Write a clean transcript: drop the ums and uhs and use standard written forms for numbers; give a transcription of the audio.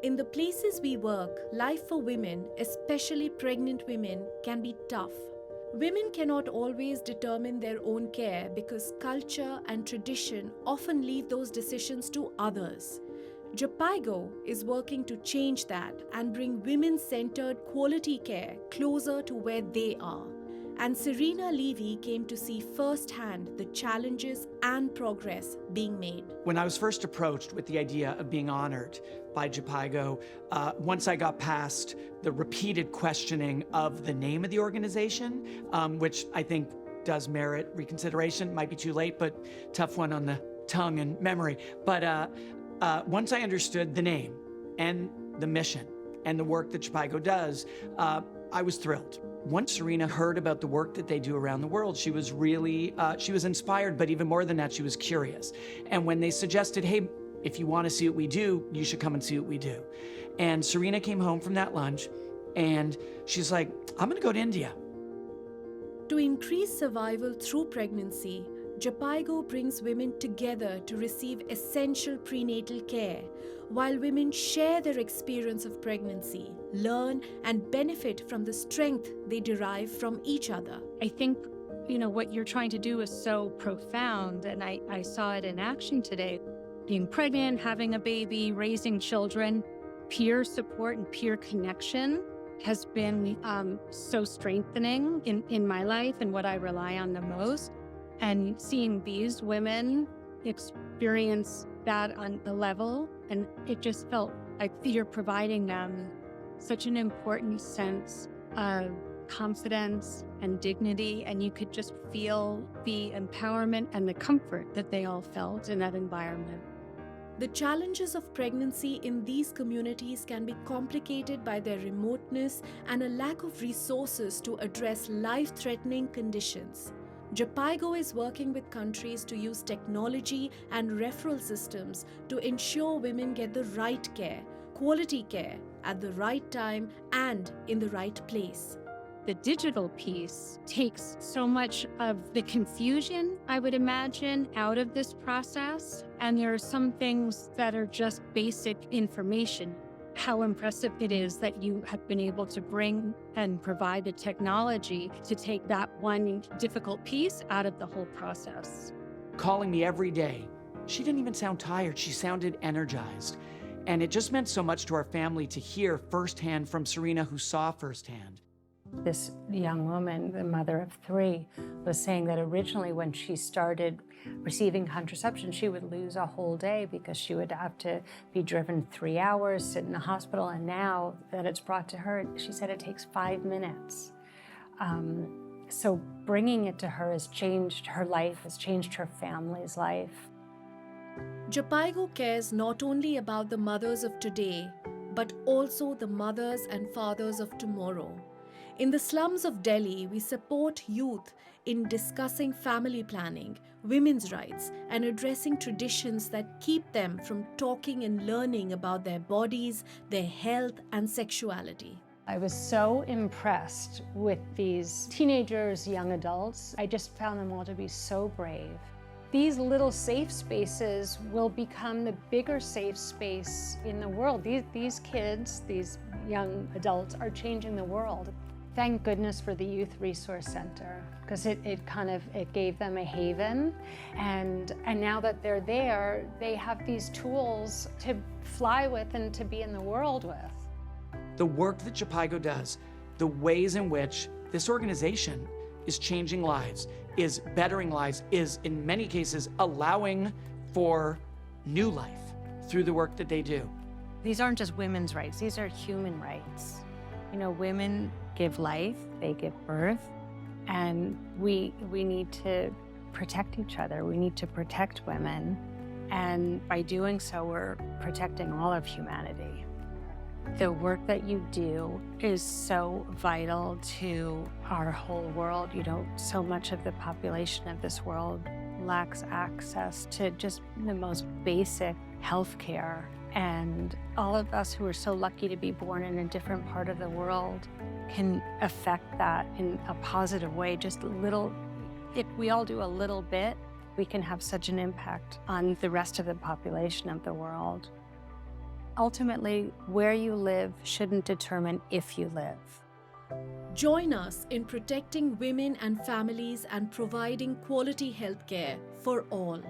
In the places we work, life for women, especially pregnant women, can be tough. Women cannot always determine their own care because culture and tradition often leave those decisions to others. Jhpiego is working to change that and bring women-centered quality care closer to where they are. And Serena Levy came to see firsthand the challenges and progress being made. When I was first approached with the idea of being honored by Jhpiego, once I got past the repeated questioning of the name of the organization, which I think does merit reconsideration, might be too late, but tough one on the tongue and memory. But once I understood the name and the mission and the work that Jhpiego does, I was thrilled. Once Serena heard about the work that they do around the world, she was really, she was inspired, but even more than that, she was curious. And when they suggested, hey, if you want to see what we do, you should come and see what we do. And Serena came home from that lunch and she's like, I'm gonna go to India. To increase survival through pregnancy, Jhpiego brings women together to receive essential prenatal care, while women share their experience of pregnancy, learn and benefit from the strength they derive from each other. I think, what you're trying to do is so profound, and I saw it in action today. Being pregnant, having a baby, raising children, peer support and peer connection has been so strengthening in my life and what I rely on the most. And seeing these women experience that on the level, and it just felt like you're providing them such an important sense of confidence and dignity, and you could just feel the empowerment and the comfort that they all felt in that environment. The challenges of pregnancy in these communities can be complicated by their remoteness and a lack of resources to address life-threatening conditions. Jhpiego is working with countries to use technology and referral systems to ensure women get the right care, quality care, at the right time and in the right place. The digital piece takes so much of the confusion, I would imagine, out of this process. And there are some things that are just basic information. How impressive it is that you have been able to bring and provide the technology to take that one difficult piece out of the whole process. Calling me every day. She didn't even sound tired. She sounded energized. And it just meant so much to our family to hear firsthand from Serena, who saw firsthand. This young woman, the mother of 3, was saying that originally when she started receiving contraception, she would lose a whole day because she would have to be driven 3 hours, sit in the hospital, and now that it's brought to her, she said it takes 5 minutes. So bringing it to her has changed her life, has changed her family's life. Jhpiego cares not only about the mothers of today, but also the mothers and fathers of tomorrow. In the slums of Delhi, we support youth in discussing family planning, women's rights, and addressing traditions that keep them from talking and learning about their bodies, their health, and sexuality. I was so impressed with these teenagers, young adults. I just found them all to be so brave. These little safe spaces will become the bigger safe space in the world. These kids, these young adults, are changing the world. Thank goodness for the Youth Resource Center, because it gave them a haven, and now that they're there, they have these tools to fly with and to be in the world with. The work that Jhpiego does, the ways in which this organization is changing lives, is bettering lives, is in many cases allowing for new life through the work that they do. These aren't just women's rights, these are human rights. Women give life, they give birth, and we need to protect each other. We need to protect women, and by doing so, we're protecting all of humanity. The work that you do is so vital to our whole world. So much of the population of this world lacks access to just the most basic health care. And all of us who are so lucky to be born in a different part of the world can affect that in a positive way. Just a little, if we all do a little bit, we can have such an impact on the rest of the population of the world. Ultimately, where you live shouldn't determine if you live. Join us in protecting women and families and providing quality healthcare for all.